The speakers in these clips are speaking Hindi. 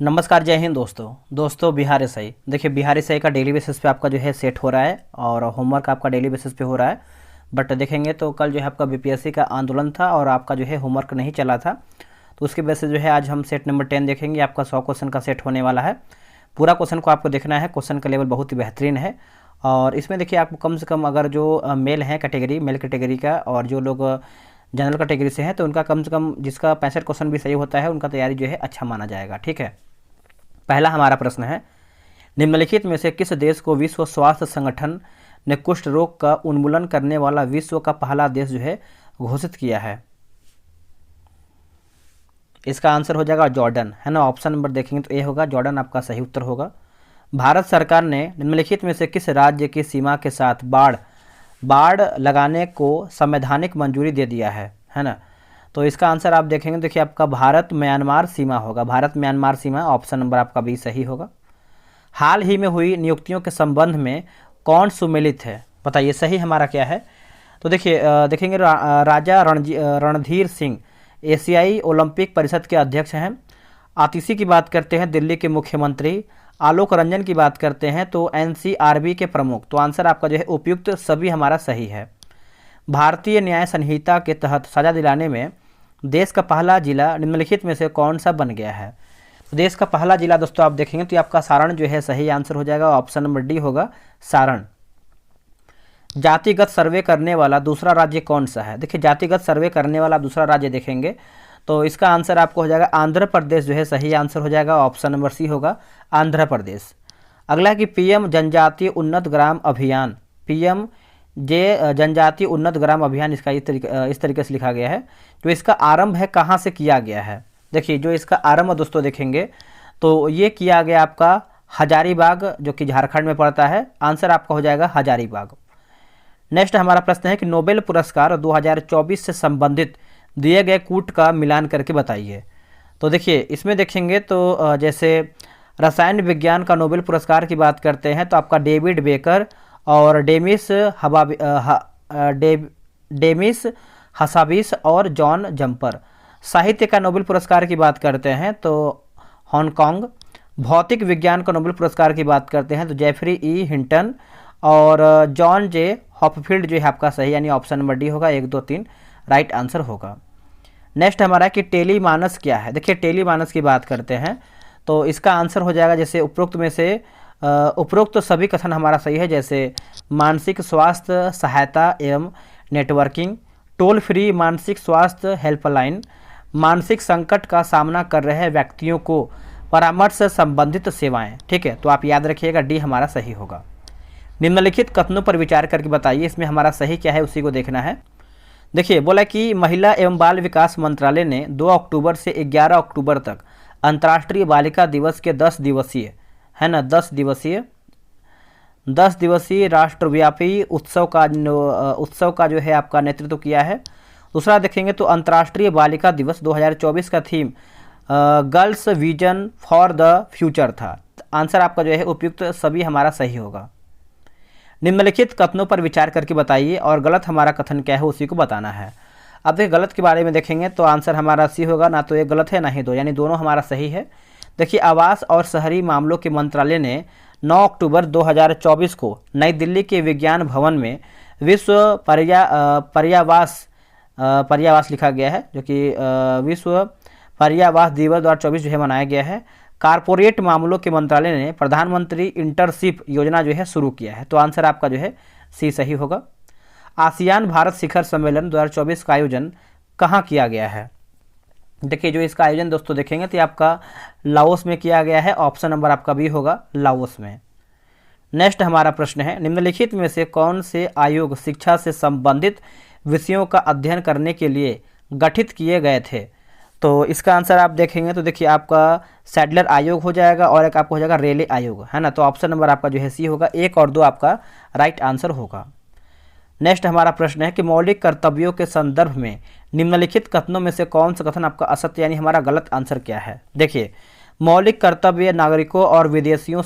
नमस्कार, जय हिंद दोस्तों बिहार एसआई देखिए, बिहार एसआई का डेली बेसिस पे आपका जो है सेट हो रहा है और होमवर्क आपका डेली बेसिस पे हो रहा है। बट देखेंगे तो कल जो है आपका बीपीएससी का आंदोलन था और आपका जो है होमवर्क नहीं चला था, तो उसके वजह से जो है आज हम सेट नंबर 10 देखेंगे। आपका 100 क्वेश्चन का सेट होने वाला है। पूरा क्वेश्चन को आपको देखना है। क्वेश्चन का लेवल बहुत ही बेहतरीन है और इसमें देखिए आपको कम से कम अगर जो मेल हैं कैटेगरी, मेल कैटेगरी का और जो लोग जनरल कैटेगरी से हैं तो उनका कम से कम जिसका 65 क्वेश्चन भी सही होता है उनका तैयारी जो है अच्छा माना जाएगा। ठीक है, पहला हमारा प्रश्न है, निम्नलिखित में से किस देश को विश्व स्वास्थ्य संगठन ने कुष्ठ रोग का उन्मूलन करने वाला विश्व का पहला देश जो है घोषित किया है? इसका आंसर हो जाएगा जॉर्डन, है ना। ऑप्शन नंबर देखेंगे तो ए होगा, जॉर्डन आपका सही उत्तर होगा। भारत सरकार ने निम्नलिखित में से किस राज्य की सीमा के साथ बाढ़ लगाने को संवैधानिक मंजूरी दे दिया है ना। तो इसका आंसर आप देखेंगे, देखिए आपका भारत म्यांमार सीमा होगा, भारत म्यांमार सीमा। ऑप्शन नंबर आपका बी सही होगा। हाल ही में हुई नियुक्तियों के संबंध में कौन सुमेलित है? बताइए सही हमारा क्या है। तो देखिए देखेंगे राजा रणधीर सिंह एशियाई ओलंपिक परिषद के अध्यक्ष हैं। आतिशी की बात करते हैं, दिल्ली के मुख्यमंत्री। आलोक रंजन की बात करते हैं तो एनसीआरबी के प्रमुख। तो आंसर आपका जो है उपयुक्त सभी हमारा सही है। भारतीय न्याय संहिता के तहत सजा दिलाने में देश का पहला जिला निम्नलिखित में से कौन सा बन गया है? तो देश का पहला जिला दोस्तों आप देखेंगे तो आपका सारण जो है सही आंसर हो जाएगा। ऑप्शन नंबर डी होगा, सारण। जातिगत सर्वे करने वाला दूसरा राज्य कौन सा है? देखिए जातिगत सर्वे करने वाला दूसरा राज्य देखेंगे तो इसका आंसर आपको हो जाएगा आंध्र प्रदेश जो है सही आंसर हो जाएगा। ऑप्शन नंबर सी होगा, आंध्र प्रदेश। अगला है कि पीएम जनजातीय उन्नत ग्राम अभियान, पीएम जनजातीय उन्नत ग्राम अभियान, इसका इस तरीके से लिखा गया है। तो इसका आरंभ है कहाँ से किया गया है? देखिए जो इसका आरंभ दोस्तों देखेंगे तो ये किया गया आपका हजारीबाग जो कि झारखंड में पड़ता है। आंसर आपका हो जाएगा हजारीबाग। नेक्स्ट हमारा प्रश्न है कि नोबेल पुरस्कार 2024 से संबंधित दिए गए कूट का मिलान करके बताइए। तो देखिए इसमें देखेंगे तो जैसे रसायन विज्ञान का नोबेल पुरस्कार की बात करते हैं तो आपका डेविड बेकर और डेमिस हसाबिस और जॉन जंपर। साहित्य का नोबेल पुरस्कार की बात करते हैं तो हांगकांग। भौतिक विज्ञान का नोबेल पुरस्कार की बात करते हैं तो जेफरी ई हिंटन और जॉन जे हॉपफील्ड जो है आपका सही, यानी ऑप्शन नंबर डी होगा। 1 2 3 राइट आंसर होगा। नेक्स्ट हमारा कि टेलीमानस क्या है? देखिए टेलीमानस की बात करते हैं तो इसका आंसर हो जाएगा जैसे उपरोक्त में से उपरोक्त सभी कथन हमारा सही है, जैसे मानसिक स्वास्थ्य सहायता एवं नेटवर्किंग, टोल फ्री मानसिक स्वास्थ्य हेल्पलाइन, मानसिक संकट का सामना कर रहे व्यक्तियों को परामर्श से संबंधित सेवाएं। ठीक है, तो आप याद रखिएगा डी हमारा सही होगा। निम्नलिखित कथनों पर विचार करके बताइए, इसमें हमारा सही क्या है उसी को देखना है। देखिए बोला कि महिला एवं बाल विकास मंत्रालय ने 2 अक्टूबर से 11 अक्टूबर तक अंतर्राष्ट्रीय बालिका दिवस के 10 दिवसीय, है ना, 10 दिवसीय राष्ट्रव्यापी उत्सव का जो है आपका नेतृत्व किया है। दूसरा देखेंगे तो अंतर्राष्ट्रीय बालिका दिवस 2024 का theme girls vision for the future था। आंसर आपका जो है उपयुक्त सभी हमारा सही होगा। निम्नलिखित कथनों पर विचार करके बताइए और गलत हमारा कथन क्या है उसी को बताना है। अब देखिए गलत के बारे में देखेंगे तो आंसर हमारा सी होगा, ना तो एक गलत है ना ही दो, यानी दोनों हमारा सही है। देखिए आवास और शहरी मामलों के मंत्रालय ने 9 अक्टूबर 2024 को नई दिल्ली के विज्ञान भवन में विश्व पर्यावास लिखा गया है, जो कि विश्व पर्यावास दिवस 2024 जो है मनाया गया है। कारपोरेट मामलों के मंत्रालय ने प्रधानमंत्री इंटर्नशिप योजना जो है शुरू किया है। तो आंसर आपका जो है सी सही होगा। आसियान भारत शिखर सम्मेलन 2024 का आयोजन कहाँ किया गया है? देखिए जो इसका आयोजन दोस्तों देखेंगे तो आपका लाओस में किया गया है। ऑप्शन नंबर आपका बी होगा, लाओस में। नेक्स्ट हमारा प्रश्न है, निम्नलिखित में से कौन से आयोग शिक्षा से संबंधित विषयों का अध्ययन करने के लिए गठित किए गए थे? तो इसका आंसर आप देखेंगे तो देखिए आपका सैडलर आयोग हो जाएगा और एक आपको हो जाएगा रेले आयोग, है ना। तो ऑप्शन नंबर आपका जो है सी होगा। 1 और 2 आपका राइट आंसर होगा। नेक्स्ट हमारा प्रश्न है कि मौलिक कर्तव्यों के संदर्भ में निम्नलिखित कथनों में से कौन सा कथन आपका असत्य यानी हमारा गलत आंसर क्या है? देखिए मौलिक कर्तव्य नागरिकों और विदेशियों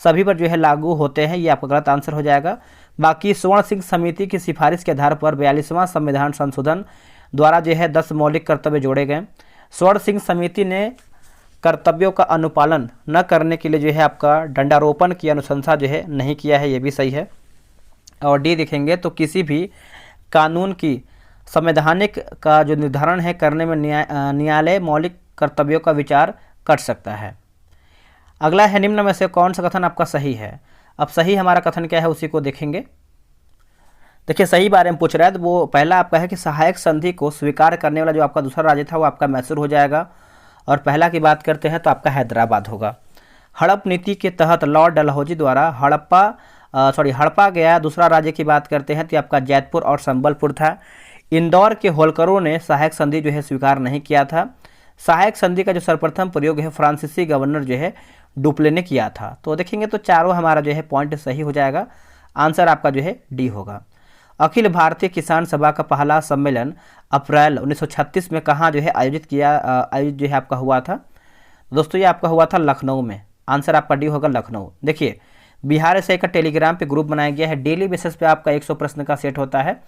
सभी पर जो है लागू होते हैं, ये आपका गलत आंसर हो जाएगा। बाकी स्वर्ण सिंह समिति की सिफारिश के आधार पर 42वां संविधान संशोधन द्वारा जो है 10 मौलिक कर्तव्य जोड़े गए। स्वर्ण सिंह समिति ने कर्तव्यों का अनुपालन न करने के लिए जो है आपका दंडारोपण की अनुशंसा जो है नहीं किया है, ये भी सही है। और डी देखेंगे तो किसी भी कानून की संवैधानिक का जो निर्धारण है करने में न्यायालय मौलिक कर्तव्यों का विचार कर सकता है। अगला है निम्न में से कौन सा कथन आपका सही है। अब सही हमारा कथन क्या है उसी को देखेंगे। देखिए सही बारे में पूछ रहा है तो वो पहला आपका है कि सहायक संधि को स्वीकार करने वाला जो आपका दूसरा राज्य था वो आपका मैसूर हो जाएगा, और पहला की बात करते हैं तो आपका हैदराबाद होगा। हड़प नीति के तहत लॉर्ड डलहौजी द्वारा हड़पा गया दूसरा राज्य की बात करते हैं तो आपका जैतपुर और संबलपुर था। इंदौर के होलकरों ने सहायक संधि जो है स्वीकार नहीं किया था। सहायक संधि का जो सर्वप्रथम प्रयोग है फ्रांसीसी गवर्नर जो है डुप्ले ने किया था। तो देखेंगे तो चारों हमारा जो है पॉइंट सही हो जाएगा। आंसर आपका जो है डी होगा। अखिल भारतीय किसान सभा का पहला सम्मेलन अप्रैल 1936 में कहाँ जो है आयोजित जो है आपका हुआ था। दोस्तों ये आपका हुआ था लखनऊ में। आंसर आपका डी होगा लखनऊ। देखिए बिहार से का टेलीग्राम पे ग्रुप बनाया गया है। डेली बेसिस पे आपका 100 प्रश्न का सेट होता है।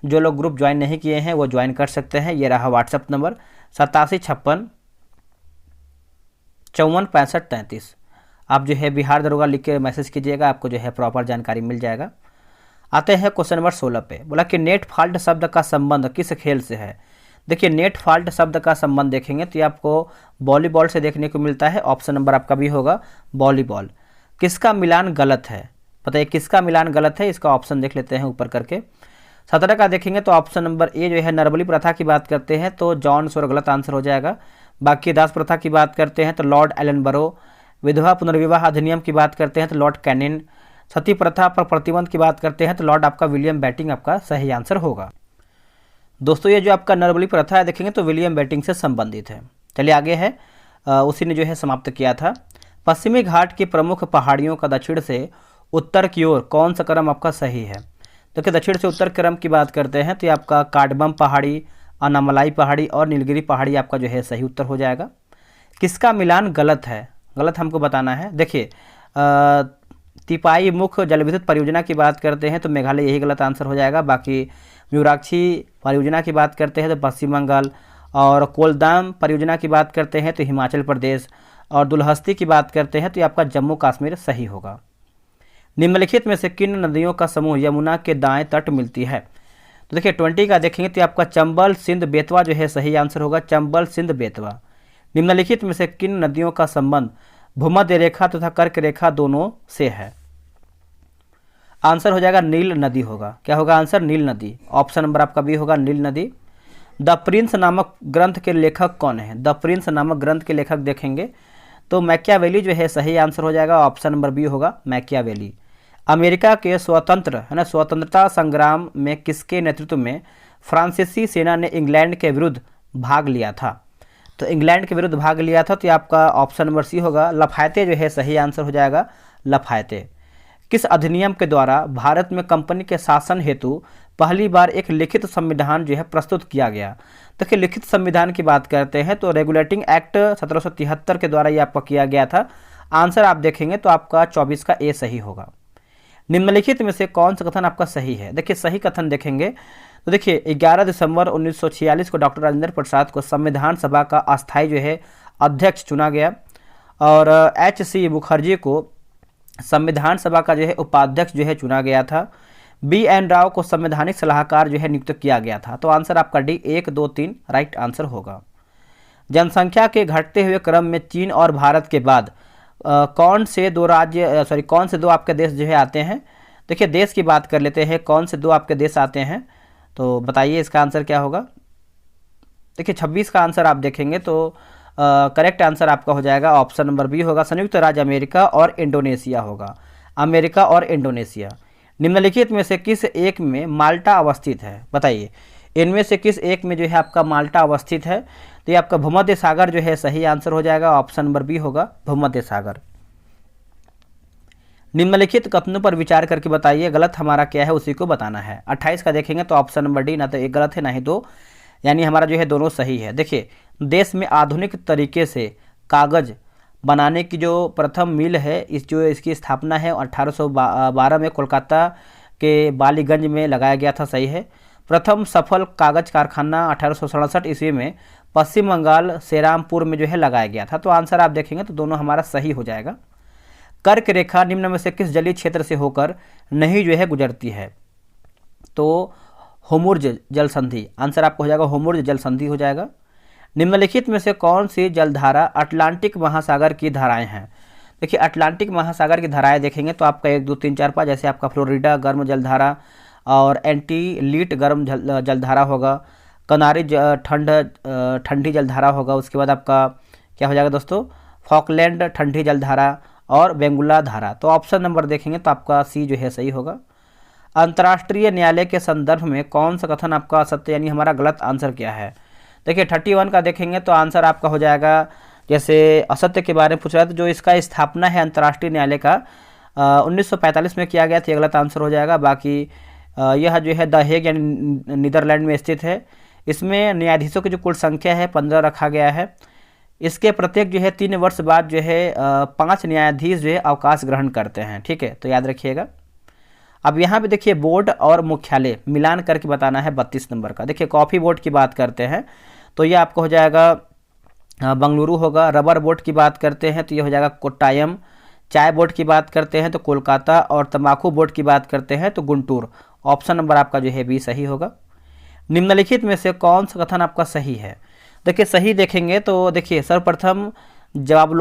जो लोग ग्रुप ज्वाइन नहीं किए हैं वो ज्वाइन कर सकते हैं। ये रहा व्हाट्सअप नंबर 8756546533। आप जो है बिहार दरोगा लिख के मैसेज कीजिएगा, आपको जो है प्रॉपर जानकारी मिल जाएगा। आते हैं क्वेश्चन नंबर 16 पे। बोला कि नेट फॉल्ट शब्द का संबंध किस खेल से है। देखिए नेट फॉल्ट शब्द का संबंध देखेंगे तो ये आपको वॉलीबॉल से देखने को मिलता है। ऑप्शन नंबर आपका भी होगा वॉलीबॉल। किसका मिलान गलत है, बताइए किसका मिलान गलत है, इसका ऑप्शन देख लेते हैं ऊपर करके। 17 का देखेंगे तो ऑप्शन नंबर ए जो है नरबली प्रथा की बात करते हैं तो जॉन सोर गलत आंसर हो जाएगा। बाकी दास प्रथा की बात करते हैं तो लॉर्ड एलन बरो। विधवा पुनर्विवाह अधिनियम की बात करते हैं तो लॉर्ड कैनिन। सती प्रथा पर प्रतिबंध की बात करते हैं तो लॉर्ड आपका विलियम बैटिंग आपका सही आंसर होगा। दोस्तों ये जो आपका नरबली प्रथा है देखेंगे तो विलियम बैटिंग से संबंधित है। चलिए आगे है, उसी ने जो है समाप्त किया था। पश्चिमी घाट की प्रमुख पहाड़ियों का दक्षिण से उत्तर की ओर कौन सा क्रम आपका सही है। देखिए दक्षिण से उत्तर क्रम की बात करते हैं तो ये आपका काडबम पहाड़ी, अनामलाई पहाड़ी और नीलगिरी पहाड़ी आपका जो है सही उत्तर हो जाएगा। किसका मिलान गलत है, गलत हमको बताना है। देखिए तिपाई मुख्य जलविद्युत परियोजना की बात करते हैं तो मेघालय यही गलत आंसर हो जाएगा। बाकी म्यूराक्षी परियोजना की बात करते हैं तो पश्चिम बंगाल, और कोलदाम परियोजना की बात करते हैं तो हिमाचल प्रदेश, और दुलहस्ती की बात करते हैं तो ये आपका जम्मू कश्मीर सही होगा। निम्नलिखित में से किन नदियों का समूह यमुना के दाएं तट मिलती है। तो देखिए 20 का देखेंगे तो आपका चंबल सिंध बेतवा जो है सही आंसर होगा, चंबल सिंध बेतवा। निम्नलिखित में से किन नदियों का संबंध भूमध्य रेखा तथा कर्क रेखा दोनों से है। आंसर हो जाएगा नील नदी होगा। क्या होगा आंसर, नील नदी। ऑप्शन नंबर आपका भी होगा नील नदी। द प्रिंस नामक ग्रंथ के लेखक कौन है। द प्रिंस नामक ग्रंथ के लेखक देखेंगे तो मैकियावेली जो है सही आंसर हो जाएगा। ऑप्शन नंबर बी होगा मैकियावेली। अमेरिका के स्वतंत्रता संग्राम में किसके नेतृत्व में फ्रांसीसी सेना ने इंग्लैंड के विरुद्ध भाग लिया था। तो इंग्लैंड के विरुद्ध भाग लिया था तो ये आपका ऑप्शन नंबर सी होगा, लफायते जो है सही आंसर हो जाएगा, लफायते। किस अधिनियम के द्वारा भारत में कंपनी के शासन हेतु पहली बार एक लिखित संविधान जो है प्रस्तुत किया गया। देखिए लिखित संविधान की बात करते हैं तो रेगुलेटिंग एक्ट 1773 के द्वारा ये आपका किया गया था। आंसर आप देखेंगे तो आपका 24 का ए सही होगा। निम्नलिखित में से कौन सा कथन आपका सही है। देखिए सही कथन देखेंगे तो देखिए 11 दिसंबर 1946 को डॉक्टर राजेंद्र प्रसाद को संविधान सभा का अस्थायी जो है अध्यक्ष चुना गया, और H.C. मुखर्जी को संविधान सभा का जो है उपाध्यक्ष जो है चुना गया था। B.N. राव को संवैधानिक सलाहकार जो है नियुक्त किया गया था। तो आंसर आपका डी 1, 2, 3 राइट आंसर होगा। जनसंख्या के घटते हुए क्रम में चीन और भारत के बाद कौन से दो आपके देश जो है आते हैं। देखिए देश की बात कर लेते हैं, कौन से दो आपके देश आते हैं तो बताइए इसका आंसर क्या होगा। देखिए 26 का आंसर आप देखेंगे तो करेक्ट आंसर आपका हो जाएगा ऑप्शन नंबर बी होगा, संयुक्त राज्य अमेरिका और इंडोनेशिया होगा। अमेरिका और इंडोनेशिया। निम्नलिखित में से किस एक में माल्टा अवस्थित है, बताइए इनमें से किस एक में जो है आपका माल्टा अवस्थित है। तो ये आपका भूमध्य सागर जो है सही आंसर हो जाएगा, ऑप्शन नंबर बी होगा भूमध्य सागर। निम्नलिखित कथनों पर विचार करके बताइए गलत हमारा क्या है उसी को बताना है। 28 का देखेंगे तो ऑप्शन नंबर डी, ना तो एक गलत है ना ही दो, यानी हमारा जो है दोनों सही है। देखिए देश में आधुनिक तरीके से कागज़ बनाने की जो प्रथम मिल है इसकी स्थापना है 1812 में कोलकाता के बालीगंज में लगाया गया था, सही है। प्रथम सफल कागज़ कारखाना 1867 ईस्वी में पश्चिम बंगाल सेरामपुर में जो है लगाया गया था। तो आंसर आप देखेंगे तो दोनों हमारा सही हो जाएगा। कर्क रेखा निम्न में से किस जलीय क्षेत्र से होकर नहीं जो है गुजरती है? तो होमुर्ज जल संधि, आंसर आपको हो जाएगा होमुर्ज जल संधि हो जाएगा। निम्नलिखित में से कौन सी जलधारा अटलांटिक महासागर की धाराएं हैं? देखिए अटलांटिक महासागर की धाराएं देखेंगे तो आपका 1 2 3 4 5, जैसे आपका फ्लोरिडा गर्म जलधारा और एंटीलीट गर्म जलधारा होगा, कनारी ठंडी जलधारा होगा, उसके बाद आपका क्या हो जाएगा दोस्तों, फॉकलैंड ठंडी जलधारा और बेंगुला धारा। तो ऑप्शन नंबर देखेंगे तो आपका सी जो है सही होगा। अंतर्राष्ट्रीय न्यायालय के संदर्भ में कौन सा कथन आपका सत्य यानी हमारा गलत आंसर क्या है? देखिए 31 का देखेंगे तो आंसर आपका हो जाएगा, जैसे असत्य के बारे में पूछ रहा है तो जो इसका स्थापना है अंतर्राष्ट्रीय न्यायालय का 1945 में किया गया था, गलत आंसर हो जाएगा। बाकी यह जो है द हेग यानी नीदरलैंड में स्थित है। इसमें न्यायाधीशों की जो कुल संख्या है 15 रखा गया है। इसके प्रत्येक जो है 3 वर्ष बाद जो है 5 न्यायाधीश जो है अवकाश ग्रहण करते हैं, ठीक है, तो याद रखिएगा। अब यहाँ पे देखिए बोर्ड और मुख्यालय मिलान करके बताना है 32 नंबर का। देखिए कॉफ़ी बोर्ड की बात करते हैं तो ये आपको हो जाएगा बंगलुरु होगा। रबर बोर्ड की बात करते हैं तो ये हो जाएगा कोट्टायम। चाय बोर्ड की बात करते हैं तो कोलकाता, और तंबाकू बोर्ड की बात करते हैं तो गुंटूर। ऑप्शन नंबर आपका जो है बी सही होगा। निम्नलिखित में से कौन सा कथन आपका सही है? देखिए सही देखेंगे तो देखिए सर्वप्रथम जवाब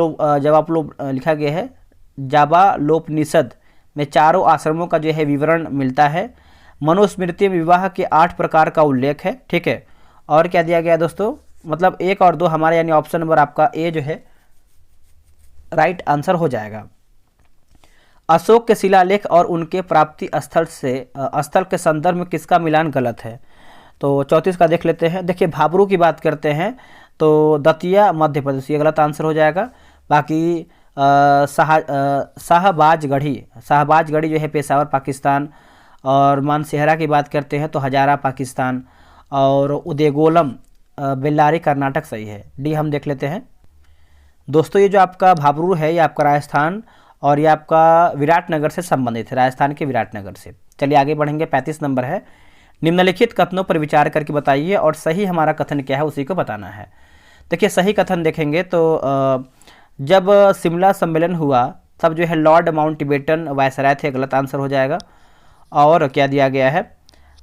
लिखा गया है जाबालोपनिषद में चारों आश्रमों का जो है विवरण मिलता है। मनुस्मृति में विवाह के 8 प्रकार का उल्लेख है, ठीक है। और क्या दिया गया है दोस्तों, मतलब 1 और 2 हमारे यानी ऑप्शन नंबर आपका ए जो है राइट आंसर हो जाएगा। अशोक के शिलालेख और उनके प्राप्ति स्थल के संदर्भ में किसका मिलान गलत है? तो 34 का देख लेते हैं। देखिए भाबरू की बात करते हैं तो दतिया मध्य प्रदेश, ये गलत आंसर हो जाएगा। बाकी शाहबाजगढ़ी जो है पेशावर पाकिस्तान, और मानसेहरा की बात करते हैं तो हजारा पाकिस्तान, और उदयगोलम बेल्लारी कर्नाटक सही है। डी हम देख लेते हैं। दोस्तों ये जो आपका भाबरू है ये आपका राजस्थान और ये आपका विराटनगर से संबंधित है, राजस्थान के विराटनगर से। चलिए आगे बढ़ेंगे। 35 नंबर है, निम्नलिखित कथनों पर विचार करके बताइए और सही हमारा कथन क्या है उसी को बताना है। देखिए सही कथन देखेंगे तो जब शिमला सम्मेलन हुआ तब जो है लॉर्ड माउंटबेटन वायसराय थे, गलत आंसर हो जाएगा। और क्या दिया गया है,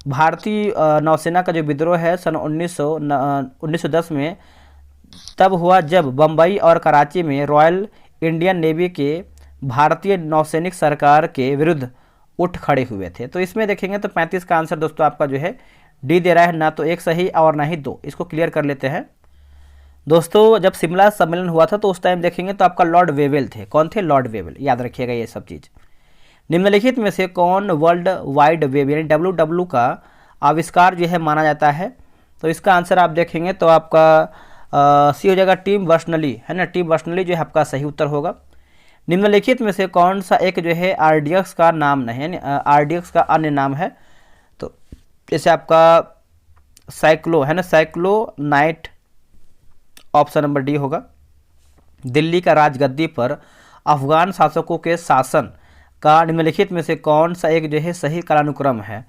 भारतीय नौसेना का जो विद्रोह है सन 1910 में तब हुआ जब बम्बई और कराची में रॉयल इंडियन नेवी के भारतीय नौसैनिक सरकार के विरुद्ध उठ खड़े हुए थे। तो इसमें देखेंगे तो 35 का आंसर दोस्तों आपका जो है डी दे रहा है, ना तो 1 सही और ना ही 2। इसको क्लियर कर लेते हैं। दोस्तों जब शिमला सम्मेलन हुआ था तो उस टाइम देखेंगे तो आपका लॉर्ड वेवेल थे। कौन थे? लॉर्ड वेवेल, याद रखिएगा ये सब चीज़। निम्नलिखित में से कौन वर्ल्ड वाइड वेब यानी WW का आविष्कार जो है माना जाता है? तो इसका आंसर आप देखेंगे तो आपका सी हो जाएगा टिम बर्नर्स-ली, है ना। टिम बर्नर्स-ली जो है आपका सही उत्तर होगा। निम्नलिखित में से कौन सा एक जो है RDX का नाम नहीं है, यानी RDX का अन्य नाम है? तो जैसे आपका साइक्लो है ना, साइक्लोनाइट, ऑप्शन नंबर डी होगा। दिल्ली का राजगद्दी पर अफगान शासकों के शासन का निम्नलिखित में से कौन सा एक जो है सही कालानुक्रम है?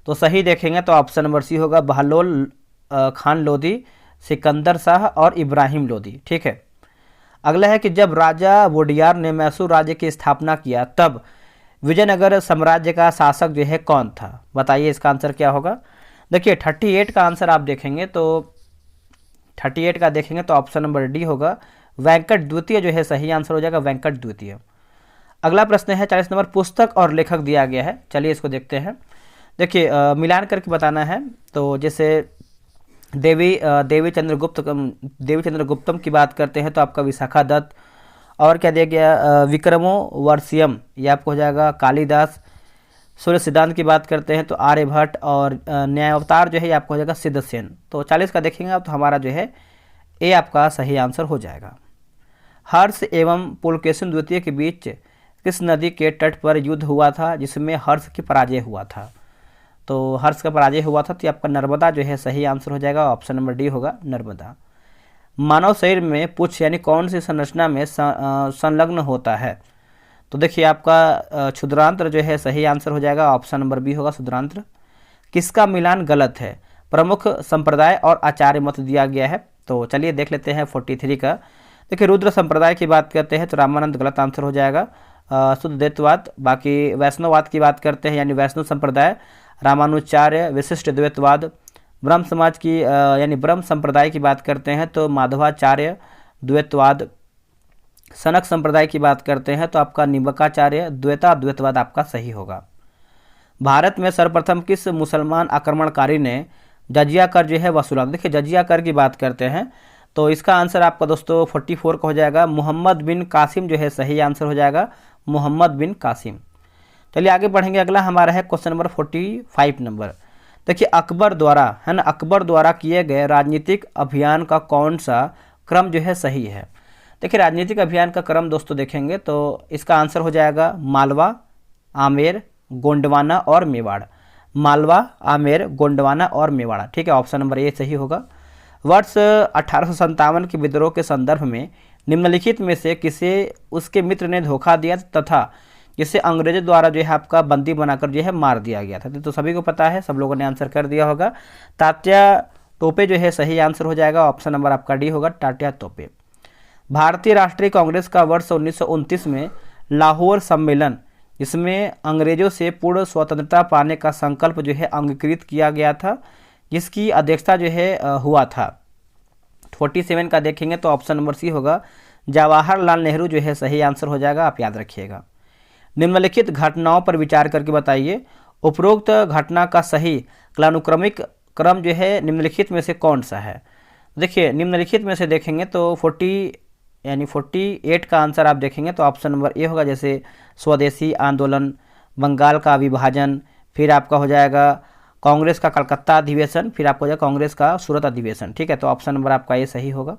तो सही देखेंगे तो ऑप्शन नंबर सी होगा, बहलोल खान लोधी, सिकंदर शाह और इब्राहिम लोधी, ठीक है। अगला है कि जब राजा वोडियार ने मैसूर राज्य की स्थापना किया तब विजयनगर साम्राज्य का शासक जो है कौन था? बताइए इसका आंसर क्या होगा। देखिए 38 का आंसर आप देखेंगे तो 38 का देखेंगे तो ऑप्शन नंबर डी होगा, वेंकट द्वितीय जो है सही आंसर हो जाएगा, वेंकट द्वितीय। अगला प्रश्न है 40 नंबर, पुस्तक और लेखक दिया गया है। चलिए इसको देखते हैं। देखिए मिलान करके बताना है। तो जैसे देवी चंद्र गुप्तम की बात करते हैं तो आपका विशाखा दत्त, और क्या दिया गया, विक्रमो वर्षियम, ये आपको हो जाएगा कालिदास। सूर्य सिद्धांत की बात करते हैं तो आर्यभट्ट, और न्यायावतार जो है ये आपको हो जाएगा सिद्धसेन। तो 40 का देखेंगे आप तो हमारा जो है ए आपका सही आंसर हो जाएगा। हर्ष एवं पुलकेशिन द्वितीय के बीच किस नदी के तट पर युद्ध हुआ था जिसमें हर्ष की पराजय हुआ था? तो हर्ष का पराजय हुआ था तो आपका नर्मदा जो है सही आंसर हो जाएगा, ऑप्शन नंबर डी होगा नर्मदा। मानव शरीर में पुच्छ यानी कौन सी संरचना में संलग्न होता है? तो देखिए आपका क्षुद्रांत्र जो है सही आंसर हो जाएगा, ऑप्शन नंबर बी होगा क्षुद्रांत्र। किसका मिलान गलत है? प्रमुख संप्रदाय और आचार्य मत दिया गया है। तो चलिए देख लेते हैं 43 का। देखिए रुद्र संप्रदाय की बात करते हैं तो रामानंद गलत आंसर हो जाएगा, शुद्ध द्वैतवाद। बाकी वैष्णववाद की बात करते हैं यानी वैष्णव संप्रदाय, रामानुजाचार्य विशिष्ट द्वैतवाद। ब्रह्म समाज की यानी ब्रह्म संप्रदाय की बात करते हैं तो माधवाचार्य द्वैतवाद। सनक संप्रदाय की बात करते हैं तो आपका निम्बकाचार्य द्वैतवाद आपका सही होगा। भारत में सर्वप्रथम किस मुसलमान आक्रमणकारी ने जजिया कर जो है वसूला? देखिए जजिया कर की बात करते हैं तो इसका आंसर आपका दोस्तों 44 का हो जाएगा, मोहम्मद बिन कासिम जो है सही आंसर हो जाएगा, मोहम्मद बिन कासिम। चलिए आगे बढ़ेंगे, अगला हमारा है क्वेश्चन नंबर 45 नंबर। देखिए अकबर द्वारा है ना, अकबर द्वारा किए गए राजनीतिक अभियान का कौन सा क्रम जो है सही है? देखिए राजनीतिक अभियान का क्रम दोस्तों देखेंगे तो इसका आंसर हो जाएगा मालवा, आमेर, गोंडवाना और मेवाड़। मालवा, आमेर, गोंडवाना और मेवाड़ा, ठीक है, ऑप्शन नंबर ए सही होगा। वर्ष 1857 के विद्रोह के संदर्भ में निम्नलिखित में से किसे उसके मित्र ने धोखा दिया तथा जिसे अंग्रेजों द्वारा जो है आपका बंदी बनाकर जो है मार दिया गया था? तो सभी को पता है, सब लोगों ने आंसर कर दिया होगा। तात्या टोपे जो है सही आंसर हो जाएगा, ऑप्शन नंबर आपका डी होगा, तात्या टोपे। भारतीय राष्ट्रीय कांग्रेस का वर्ष 1929 में लाहौर सम्मेलन, जिसमें अंग्रेजों से पूर्ण स्वतंत्रता पाने का संकल्प जो है अंगीकृत किया गया था, जिसकी अध्यक्षता जो है हुआ था? 47 का देखेंगे तो ऑप्शन नंबर सी होगा, जवाहरलाल नेहरू जो है सही आंसर हो जाएगा, आप याद रखिएगा। निम्नलिखित घटनाओं पर विचार करके बताइए, उपरोक्त घटना का सही कालानुक्रमिक क्रम जो है निम्नलिखित में से कौन सा है? देखिए निम्नलिखित में से देखेंगे तो 48 का आंसर आप देखेंगे तो ऑप्शन नंबर ए होगा, जैसे स्वदेशी आंदोलन, बंगाल का विभाजन, फिर आपका हो जाएगा कांग्रेस का कलकत्ता अधिवेशन, फिर आपको हो जाएगा कांग्रेस का सूरत अधिवेशन, ठीक है, तो ऑप्शन नंबर आपका ये सही होगा।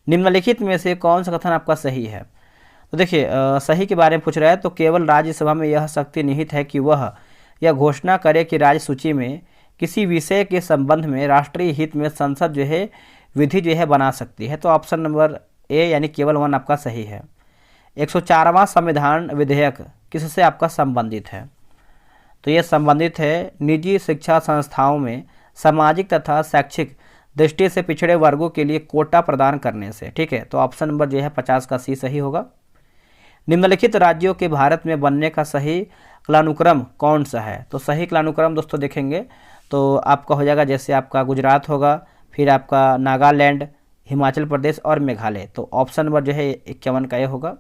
निम्नलिखित में से कौन सा कथन आपका सही है? तो देखिए सही के बारे में पूछ रहा है तो केवल राज्यसभा में यह शक्ति निहित है कि वह यह घोषणा करे कि राज्य सूची में किसी विषय के संबंध में राष्ट्रीय हित में संसद जो है विधि जो है बना सकती है, तो ऑप्शन नंबर ए यानी केवल 1 आपका सही है। 104वां संविधान विधेयक किससे आपका संबंधित है? तो ये संबंधित है निजी शिक्षा संस्थाओं में सामाजिक तथा शैक्षिक दृष्टि से पिछड़े वर्गों के लिए कोटा प्रदान करने से, ठीक है, तो ऑप्शन नंबर जो है 50 का सी सही होगा। निम्नलिखित राज्यों के भारत में बनने का सही कालानुक्रम कौन सा है? तो सही कालानुक्रम दोस्तों देखेंगे तो आपका हो जाएगा, जैसे आपका गुजरात होगा, फिर आपका नागालैंड, हिमाचल प्रदेश और मेघालय, तो ऑप्शन नंबर जो है 51 का ये होगा।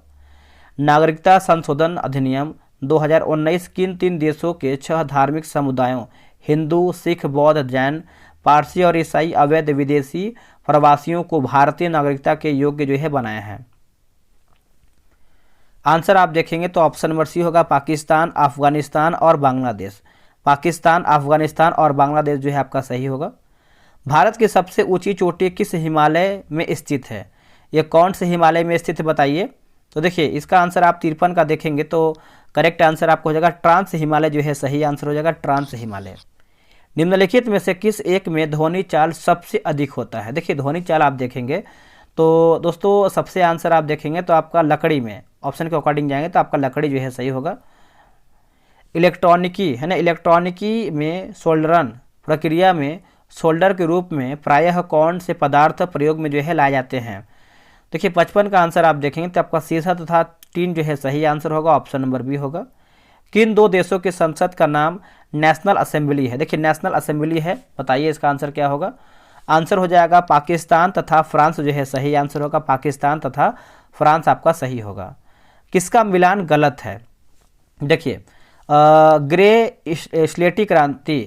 नागरिकता संशोधन अधिनियम 2019 किन 3 देशों के 6 धार्मिक समुदायों हिंदू, सिख, बौद्ध, जैन, पारसी और ईसाई अवैध विदेशी प्रवासियों को भारतीय नागरिकता के योग्य जो है बनाया है? आंसर आप देखेंगे तो ऑप्शन नंबर सी होगा, पाकिस्तान, अफगानिस्तान और बांग्लादेश। पाकिस्तान, अफगानिस्तान और बांग्लादेश जो है आपका सही होगा। भारत की सबसे ऊंची चोटी किस हिमालय में स्थित है? ये कौन से हिमालय में स्थित है बताइए? तो देखिए इसका आंसर आप 53 का देखेंगे तो करेक्ट आंसर आपको हो जाएगा ट्रांस हिमालय जो है सही आंसर हो जाएगा, ट्रांस हिमालय। निम्नलिखित में से किस एक में ध्वनि चाल सबसे अधिक होता है? देखिए ध्वनि चाल आप देखेंगे तो दोस्तों सबसे आंसर आप देखेंगे तो आपका लकड़ी में, ऑप्शन के अकॉर्डिंग जाएंगे तो आपका लकड़ी जो है सही होगा। इलेक्ट्रॉनिकी है ना, इलेक्ट्रॉनिकी में सोल्डरन प्रक्रिया में सोल्डर के रूप में प्रायः कौन से पदार्थ प्रयोग में जो है लाए जाते हैं? देखिए 55 का आंसर आप देखेंगे तो आपका सीसा तथा टीन जो है सही आंसर होगा, ऑप्शन नंबर बी होगा। किन 2 देशों की संसद का नाम नेशनल असेंबली है? देखिए नेशनल असेंबली है, बताइए इसका आंसर क्या होगा? आंसर हो जाएगा पाकिस्तान तथा फ्रांस जो है सही आंसर होगा, पाकिस्तान तथा फ्रांस आपका सही होगा। किसका मिलान गलत है? देखिए ग्रे स्लेटी क्रांति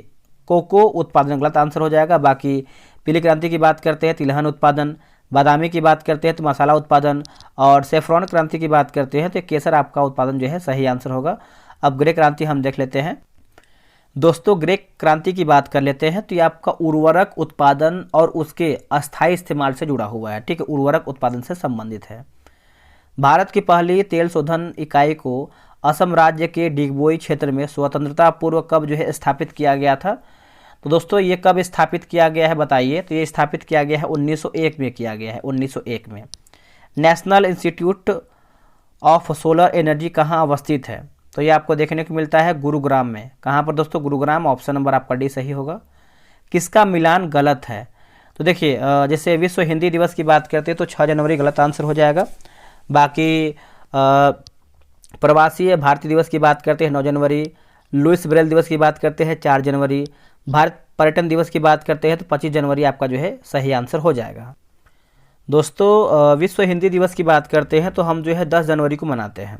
कोको उत्पादन गलत आंसर हो जाएगा। बाकी पीली क्रांति की बात करते हैं तिलहन उत्पादन, बादामी की बात करते हैं तो मसाला उत्पादन, और सेफ्रॉन क्रांति की बात करते हैं तो केसर आपका उत्पादन जो है सही आंसर होगा। अब ग्रे क्रांति हम देख लेते हैं दोस्तों। ग्रे क्रांति की बात कर लेते हैं तो ये आपका उर्वरक उत्पादन और उसके अस्थायी इस्तेमाल से जुड़ा हुआ है, ठीक है, उर्वरक उत्पादन से संबंधित है। भारत की पहली तेल शोधन इकाई को असम राज्य के डिगबोई क्षेत्र में स्वतंत्रता पूर्व कब जो है स्थापित किया गया था? तो दोस्तों ये कब स्थापित किया गया है बताइए? तो ये स्थापित किया गया है 1901 में किया गया है, 1901 में। National institute of solar energy कहाँ अवस्थित है? तो ये आपको देखने को मिलता है गुरुग्राम में। कहाँ पर दोस्तों? गुरुग्राम, ऑप्शन नंबर आपका डी सही होगा। किसका मिलान गलत है? तो देखिए जैसे विश्व हिंदी दिवस की बात करते हैं तो 6 जनवरी गलत आंसर हो जाएगा। बाकी प्रवासी भारतीय दिवस की बात करते हैं 9 जनवरी, लुइस ब्रेल दिवस की बात करते हैं 4 जनवरी, भारत पर्यटन दिवस की बात करते हैं तो 25 जनवरी आपका जो है सही आंसर हो जाएगा। दोस्तों विश्व हिंदी दिवस की बात करते हैं तो हम जो है 10 जनवरी को मनाते हैं।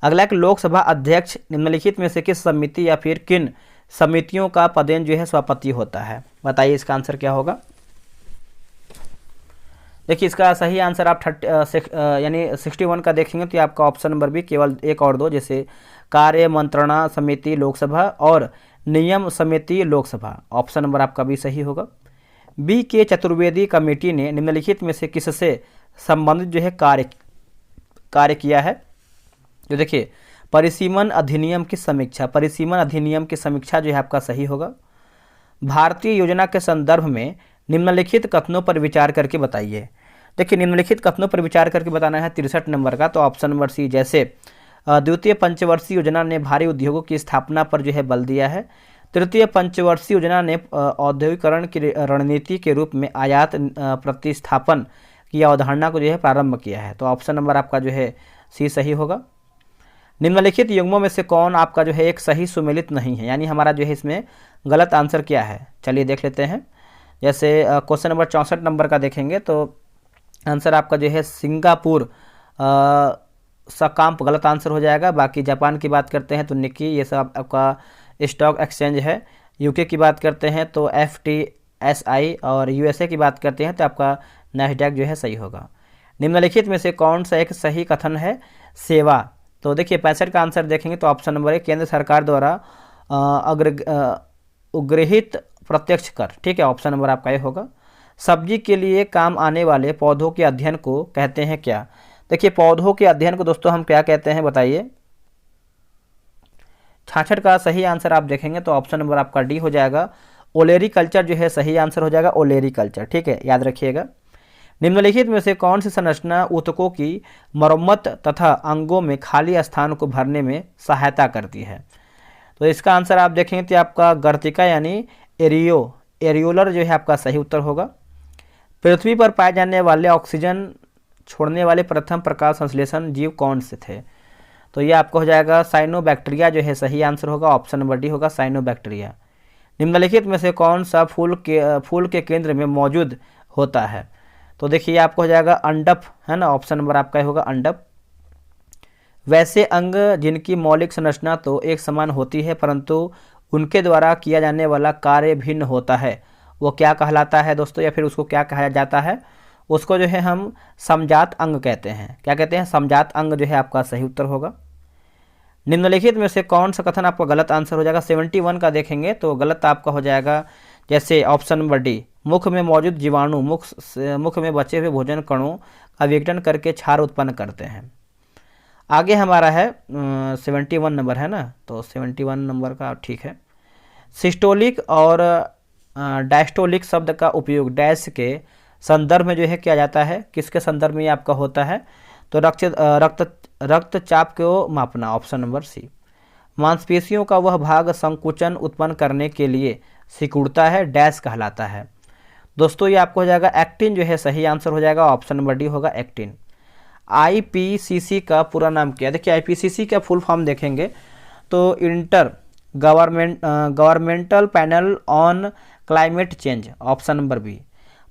अगला एक लोकसभा अध्यक्ष निम्नलिखित में से किस समिति या फिर किन समितियों का पदेन जो है सभापति होता है, बताइए इसका आंसर क्या होगा। देखिए इसका सही आंसर आप यानी 61 का देखेंगे तो आपका ऑप्शन नंबर भी केवल 1 और 2, जैसे कार्य मंत्रणा समिति लोकसभा और नियम समिति लोकसभा, ऑप्शन नंबर आपका भी सही होगा। बी के चतुर्वेदी कमेटी ने निम्नलिखित में से किससे संबंधित जो है कार्य किया है। तो देखिए परिसीमन अधिनियम की समीक्षा, परिसीमन अधिनियम की समीक्षा जो है आपका सही होगा। भारतीय योजना के संदर्भ में निम्नलिखित कथनों पर विचार करके बताइए। देखिए निम्नलिखित कथनों पर विचार करके बताना है 63 नंबर का, तो ऑप्शन नंबर सी, जैसे द्वितीय पंचवर्षीय योजना ने भारी उद्योगों की स्थापना पर जो है बल दिया है। तृतीय पंचवर्षीय योजना ने औद्योगिकरण की रणनीति के रूप में आयात प्रतिस्थापन की अवधारणा को जो है प्रारंभ किया है, तो ऑप्शन नंबर आपका जो है सी सही होगा। निम्नलिखित युग्मों में से कौन आपका जो है एक सही सुमेलित नहीं है, यानी हमारा जो है इसमें गलत आंसर क्या है, चलिए देख लेते हैं। जैसे क्वेश्चन नंबर 64 नंबर का देखेंगे तो आंसर आपका जो है सिंगापुर सकाम्प गलत आंसर हो जाएगा। बाकी जापान की बात करते हैं तो निक्की, ये सब आपका स्टॉक एक्सचेंज है। यूके की बात करते हैं तो FTSI और USA की बात करते हैं तो आपका नैस्डैक जो है सही होगा। निम्नलिखित में से कौन सा एक सही कथन है, सेवा। तो देखिए 65 का आंसर देखेंगे तो ऑप्शन नंबर 1 केंद्र सरकार द्वारा उग्रहित प्रत्यक्ष कर, ठीक है, ऑप्शन नंबर आपका ये होगा। सब्जी के लिए काम आने वाले पौधों के अध्ययन को कहते हैं क्या। देखिए पौधों के अध्ययन को दोस्तों हम क्या कहते हैं बताइए। 66 का सही आंसर आप देखेंगे तो ऑप्शन नंबर आपका डी हो जाएगा, ओलेरीकल्चर जो है सही आंसर हो जाएगा, ओलेरीकल्चर, ठीक है, याद रखिएगा। निम्नलिखित में से कौन सी संरचना ऊतकों की मरम्मत तथा अंगों में खाली स्थान को भरने में सहायता करती है। तो इसका आंसर आप देखेंगे तो आपका गर्तिका यानी एरियोलर जो है आपका सही उत्तर होगा। पृथ्वी पर पाए जाने वाले ऑक्सीजन छोड़ने वाले प्रथम प्रकाश संश्लेषण जीव कौन से थे। तो ये आपका हो जाएगा साइनोबैक्टीरिया जो है सही आंसर होगा, ऑप्शन नंबर डी होगा साइनोबैक्टीरिया। निम्नलिखित में से कौन सा फूल के केंद्र में मौजूद होता है। तो देखिए आपको हो जाएगा अंडप, है ना, ऑप्शन नंबर आपका होगा अंडप। वैसे अंग जिनकी मौलिक संरचना तो एक समान होती है परंतु उनके द्वारा किया जाने वाला कार्य भिन्न होता है, वो क्या कहलाता है दोस्तों, या फिर उसको क्या कहा जाता है, उसको जो है हम समजात अंग कहते हैं। क्या कहते हैं, समजात अंग जो है आपका सही उत्तर होगा। निम्नलिखित में से कौन सा कथन आपका गलत आंसर हो जाएगा। 71 का देखेंगे तो गलत आपका हो जाएगा, जैसे ऑप्शन नंबर डी, मुख में मौजूद जीवाणु मुख में बचे हुए भोजन कणों का विघटन करके क्षार उत्पन्न करते हैं। आगे हमारा है 71 नंबर है ना, तो 71 नंबर का ठीक है। सिस्टोलिक और डायस्टोलिक शब्द का उपयोग डैश के संदर्भ में जो है किया जाता है, किसके संदर्भ में ये आपका होता है, तो रक्तचाप को मापना, ऑप्शन नंबर सी। मांसपेशियों का वह भाग संकुचन उत्पन्न करने के लिए सिकुड़ता है, डैश कहलाता है। दोस्तों ये आपको हो जाएगा एक्टिन जो है सही आंसर हो जाएगा, ऑप्शन नंबर डी होगा एक्टिन। IPCC का पूरा नाम क्या है। देखिए IPCC का फुल फॉर्म देखेंगे तो intergovernmental panel on climate change, option number B.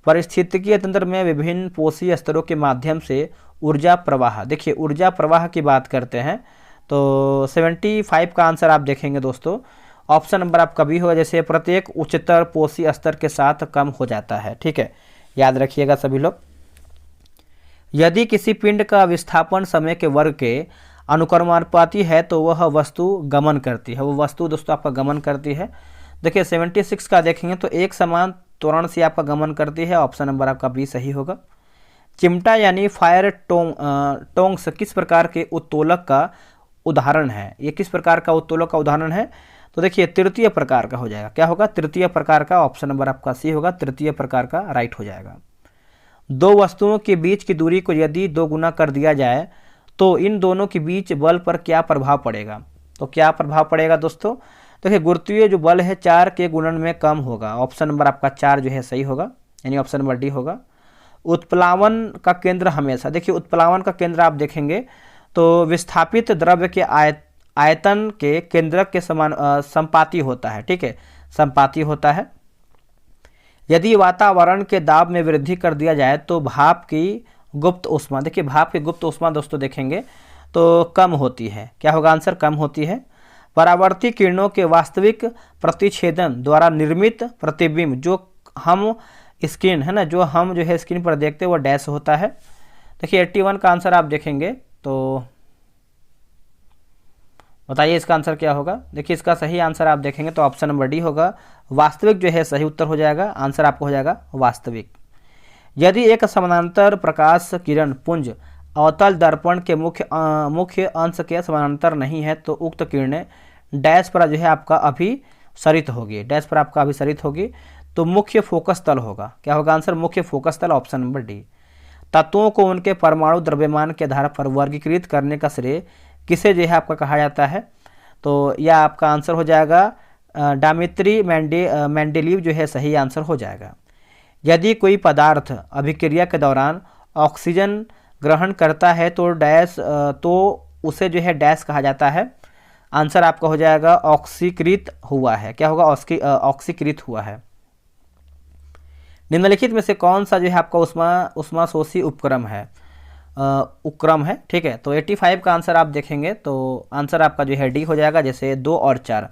पारिस्थितिकीय तंत्र में विभिन्न पोषी स्तरों के माध्यम से ऊर्जा प्रवाह, देखिए ऊर्जा प्रवाह की बात करते हैं तो 75 का आंसर आप देखेंगे दोस्तों, ऑप्शन नंबर आपका भी होगा, जैसे प्रत्येक उच्चतर पोषी स्तर के साथ कम हो जाता है, ठीक है, याद रखिएगा सभी लोग। यदि किसी पिंड का विस्थापन समय के वर्ग के अनुक्रमानुपाती है तो वह वस्तु गमन करती है, वो वस्तु दोस्तों आपका गमन करती है। देखिए 76 का देखेंगे तो एक समान त्वरण से आपका गमन करती है, ऑप्शन नंबर आपका बी सही होगा। चिमटा यानी फायर टोंग्स किस प्रकार के उत्तोलक का उदाहरण है, ये किस प्रकार का उत्तोलक का उदाहरण है, तो देखिए तृतीय प्रकार का हो जाएगा, क्या होगा, तृतीय प्रकार का, ऑप्शन नंबर आपका सी होगा, तृतीय प्रकार का राइट हो जाएगा। दो वस्तुओं के बीच की दूरी को यदि 2 गुना कर दिया जाए तो इन दोनों के बीच बल पर क्या प्रभाव पड़ेगा, तो क्या प्रभाव पड़ेगा दोस्तों, देखिए गुरुत्वीय जो बल है 4 के गुणन में कम होगा, ऑप्शन नंबर आपका 4 जो है सही होगा, यानी ऑप्शन नंबर डी होगा। उत्प्लावन का केंद्र हमेशा, देखिए उत्प्लावन का केंद्र आप देखेंगे तो विस्थापित द्रव्य के आयतन के केंद्रक के समान संपाती होता है, ठीक है, संपाती होता है। यदि वातावरण के दाब में वृद्धि कर दिया जाए तो भाप की गुप्त ऊष्मा, देखिए भाप की गुप्त ऊष्मा दोस्तों देखेंगे तो कम होती है। क्या होगा आंसर? कम होती है। परावर्ती किरणों के वास्तविक प्रतिच्छेदन द्वारा निर्मित प्रतिबिंब जो हम स्क्रीन है ना, जो हम जो है स्क्रीन पर देखते हैं वो डैश होता है। देखिए 81 का आंसर आप देखेंगे तो बताइए इसका आंसर क्या होगा। देखिए इसका सही आंसर आप देखेंगे तो ऑप्शन नंबर डी होगा। वास्तविक जो है सही उत्तर हो जाएगा, आंसर आपको हो जाएगा वास्तविक। यदि एक समानांतर प्रकाश किरण पुंज अवतल दर्पण के मुख्य अंश के समानांतर नहीं है तो उक्त किरणें डैश पर जो है आपका अभिसरित होगी, डैश पर आपका अभिसरित होगी तो मुख्य फोकस तल होगा। क्या होगा आंसर? मुख्य फोकस तल, ऑप्शन नंबर डी। तत्वों को उनके परमाणु द्रव्यमान के आधार पर वर्गीकृत करने का श्रेय किसे जो है आपका कहा जाता है? तो यह आपका आंसर हो जाएगा डामित्री मेंडेलीव जो है सही आंसर हो जाएगा। यदि कोई पदार्थ अभिक्रिया के दौरान ऑक्सीजन ग्रहण करता है तो डैश तो उसे जो है डैश कहा जाता है। आंसर आपका हो जाएगा ऑक्सीकृत हुआ है। क्या होगा? ऑक्सीकृत हुआ है। निम्नलिखित में से कौन सा जो है आपका उष्माशोषी उपक्रम है? उपक्रम है, ठीक है। तो 85 का आंसर आप देखेंगे तो आंसर आपका जो है डी हो जाएगा। जैसे 2 और 4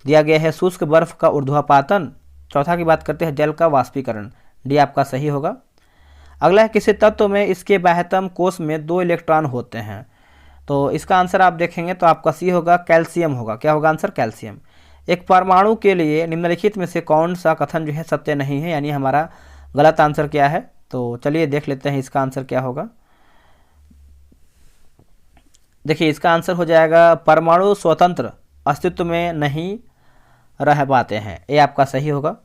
दिया गया है शुष्क बर्फ का ऊर्ध्वपातन, चौथा की बात करते हैं जल का वाष्पीकरण, डी आपका सही होगा। अगला है किसी तत्व में इसके बाह्यतम कोश में 2 इलेक्ट्रॉन होते हैं, तो इसका आंसर आप देखेंगे तो आपका सी होगा, कैल्शियम होगा। क्या होगा आंसर? कैल्शियम। एक परमाणु के लिए निम्नलिखित में से कौन सा कथन जो है सत्य नहीं है, यानी हमारा गलत आंसर क्या है? तो चलिए देख लेते हैं इसका आंसर क्या होगा। देखिए इसका आंसर हो जाएगा परमाणु स्वतंत्र अस्तित्व में नहीं रह पाते हैं, ये आपका सही होगा।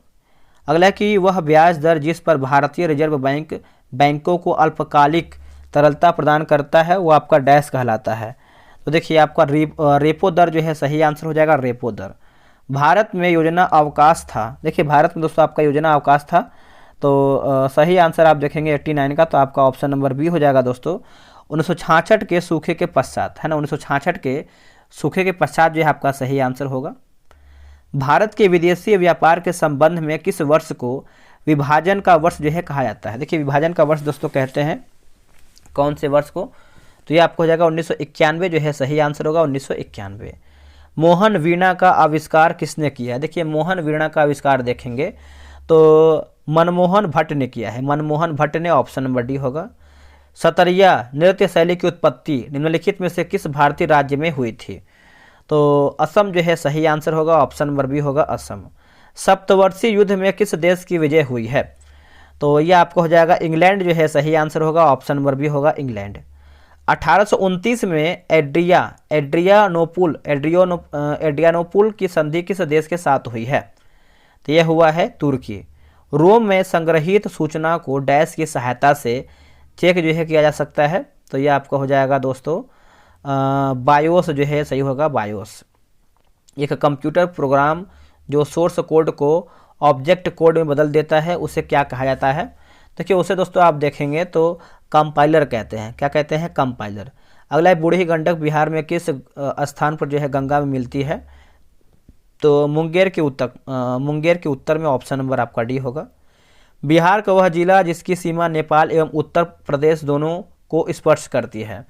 अगला कि वह ब्याज दर जिस पर भारतीय रिजर्व बैंक बैंकों को अल्पकालिक तरलता प्रदान करता है वो आपका डैश कहलाता है। तो देखिए आपका रेपो दर जो है सही आंसर हो जाएगा रेपो दर। भारत में योजना अवकाश था, देखिए भारत में दोस्तों आपका योजना अवकाश था तो सही आंसर आप देखेंगे 89 का, तो आपका ऑप्शन नंबर बी हो जाएगा दोस्तों। 1966 के सूखे के पश्चात है ना, 1966 के सूखे के पश्चात जो है आपका सही आंसर होगा। भारत के विदेशी व्यापार के संबंध में किस वर्ष को विभाजन का वर्ष जो है कहा जाता है? देखिए विभाजन का वर्ष दोस्तों कहते हैं कौन से वर्ष को? तो ये आपको हो जाएगा 1991 जो है सही आंसर होगा, 1991। मोहन वीणा का आविष्कार किसने किया है? देखिए मोहन वीणा का आविष्कार देखेंगे तो मनमोहन भट्ट ने किया है, मनमोहन भट्ट ने, ऑप्शन नंबर डी होगा। सतरिया नृत्य शैली की उत्पत्ति निम्नलिखित में से किस भारतीय राज्य में हुई थी? तो असम जो है सही आंसर होगा, ऑप्शन नंबर बी होगा असम। सप्तवर्षीय युद्ध में किस देश की विजय हुई है? तो ये आपको हो जाएगा इंग्लैंड जो है सही आंसर होगा, ऑप्शन नंबर बी होगा इंग्लैंड। 1829 में एड्रियानोपुल की संधि किस देश के साथ हुई है? तो यह हुआ है तुर्की। रोम में संग्रहित सूचना को डैश की सहायता से चेक जो है किया जा सकता है, तो यह आपका हो जाएगा दोस्तों बायोस जो है सही होगा, बायोस। एक कंप्यूटर प्रोग्राम जो सोर्स कोड को ऑब्जेक्ट कोड में बदल देता है उसे क्या कहा जाता है? देखिए उसे दोस्तों आप देखेंगे तो कंपाइलर कहते हैं। क्या कहते हैं? कंपाइलर। अगला है बूढ़ी गंडक बिहार में किस स्थान पर जो है गंगा में मिलती है? तो मुंगेर के उत्तर में, ऑप्शन नंबर आपका डी होगा। बिहार का वह जिला जिसकी सीमा नेपाल एवं उत्तर प्रदेश दोनों को स्पर्श करती है?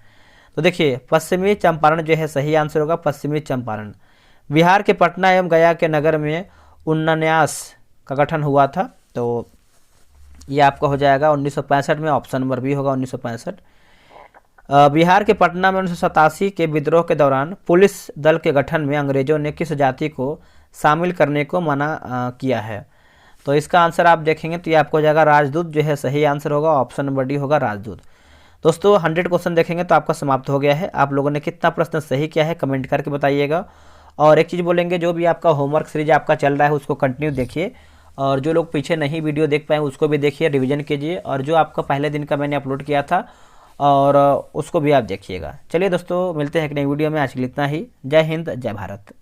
तो देखिए पश्चिमी चंपारण जो है सही आंसर होगा, पश्चिमी चंपारण। बिहार के पटना एवं गया के नगर में उन्नन्यास का गठन हुआ था, तो ये आपका हो जाएगा 1965 में, ऑप्शन नंबर बी होगा 1965। बिहार के पटना में 1987 के विद्रोह के दौरान पुलिस दल के गठन में अंग्रेजों ने किस जाति को शामिल करने को मना किया है? तो इसका आंसर आप देखेंगे तो ये आपको हो जाएगा राजदूत जो है सही आंसर होगा, ऑप्शन नंबर डी होगा राजदूत। दोस्तों 100 क्वेश्चन देखेंगे तो आपका समाप्त हो गया है। आप लोगों ने कितना प्रश्न सही किया है कमेंट करके बताइएगा। और एक चीज़ बोलेंगे, जो भी आपका होमवर्क सीरीज आपका चल रहा है उसको कंटिन्यू देखिए, और जो लोग पीछे नहीं वीडियो देख पाए उसको भी देखिए, रिवीजन कीजिए, और जो आपका पहले दिन का मैंने अपलोड किया था और उसको भी आप देखिएगा। चलिए दोस्तों मिलते हैं एक नई वीडियो में, आज के लिए इतना ही। जय हिंद, जय भारत।